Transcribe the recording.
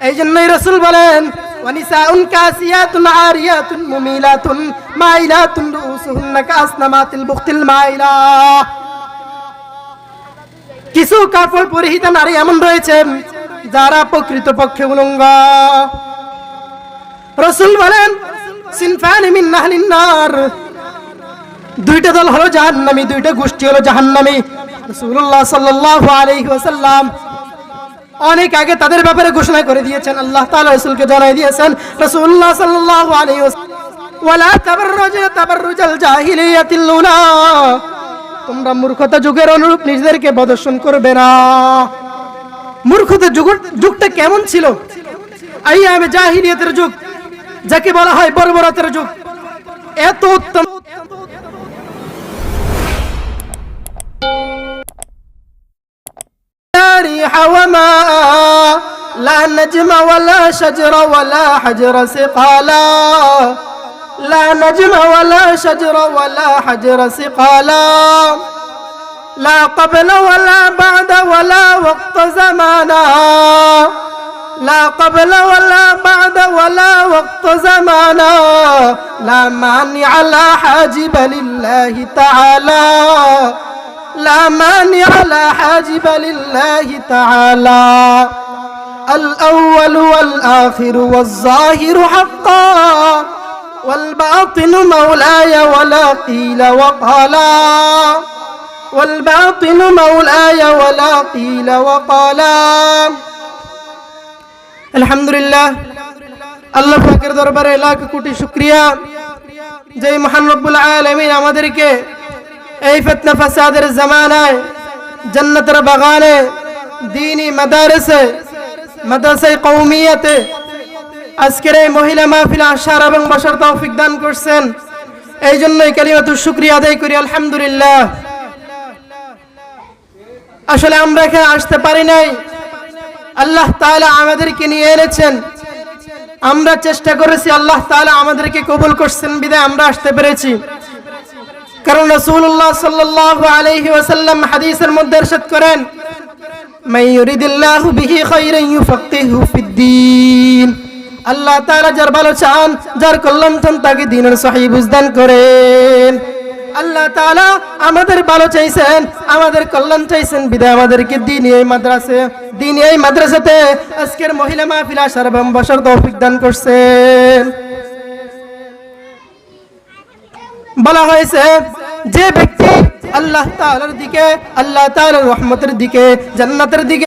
এই জন্যই রাসূল বলেন ওয়ানিসাউন কাসিয়াতুন আরিয়াতুন মুমিলাতুন মাইলাতুন রুসুহুন্না কাসনামাতিল বুখতিল মাইলা। কিছু কাপড় পরিহিত নারী এমন রয়েছে যারা প্রকৃতপক্ষে উলঙ্গ। রাসূল বলেন সিনফানি মিন আহলিন নার, দুইটা দল হলো জাহান্নামী, দুইটা গোষ্ঠী হলো জাহান্নামী। রাসূলুল্লাহ সাল্লাল্লাহু আলাইহি ওয়াসাল্লাম অনেক আগে তাদের ব্যাপারে ঘোষণা করে দিয়েছেন। আল্লাহ তাআলা রাসূলকে জানাই দিয়েছেন রাসূলুল্লাহ সাল্লাল্লাহু আলাইহি ওয়াসাল্লাম ওয়ালা তাবাররুজনা তাবাররুজাল জাহিলিয়াতিল উলা, তোমরা মূর্খতা যুগের অনুরূপ নিজেদেরকে প্রদর্শন করবে না। মূর্খতা যুগটা কেমন ছিল? আইয়ামে জাহিলিয়াতের যুগ, যাকে বলা হয় বর্বরতার যুগ, এত উত্তম لا نجم ولا شجر ولا حجر سقالا، لا نجم ولا شجر ولا حجر سقالا، لا قبل ولا بعد ولا وقت زمانا، لا قبل ولا بعد ولا وقت زمانا، لا مانع لا حاجب لله تعالى، لا مانع لا حاجب لله تعالى، الأول والآخر والظاهر حقا، والباطن مولاي ولا قيل وقالا، والباطن مولاي ولا قيل وقالا। আলহামদুলিল্লাহ, আল্লাহ পাকের দরবারে লাখ কোটি শুকরিয়া যে মহান রব্বুল আলামিন আমাদেরকে এই ফিতনা ফাসাদের জামানায় জান্নাতের বাগানে দ্বীনি মাদ্রাসায়ে কওমিয়াতে আজকের এই মহিলা মাহফিল আসার এবং বসার তৌফিক দান করছেন। এই জন্যই কালিমাতুশ শুকরিয়া আদায় করি আলহামদুলিল্লাহ। আসলে আমরা এখানে আসতে পারি নাই, আল্লাহ তাআলা আমাদেরকে নিয়ে এনেছেন। আমরা চেষ্টা করেছি, আল্লাহ তাআলা আমাদেরকে কবুল করছেন বিধায় আমরা আসতে পেরেছি। কারণ রাসূলুল্লাহ সাল্লাল্লাহু আলাইহি ওয়াসাল্লাম হাদিসের মধ্যে ইরশাদ করেন মান ইউরিদিল্লাহু বিহি খায়রান ইউফাক্কিহু ফিদ্দীন, আল্লাহ তাআলা যার ভালো চান, যার কল্যাণ চান, তাকে দ্বীনের সহিহ বুঝদান করেন। আল্লাহ তাআলা আমাদের ভালো চাইছেন, আমাদের কল্যাণ চাইছেন বিধায় আমাদেরকে দ্বীনি এই মাদ্রাসাতে আজকের মহিলা মাহফিল আসার এবং বসার তৌফিক দান করছেন। বলা হয়েছে যে ব্যক্তি আল্লাহ তাআলার দিকে, আল্লাহ তাআলার রহমতের দিকে, জান্নাতের দিকে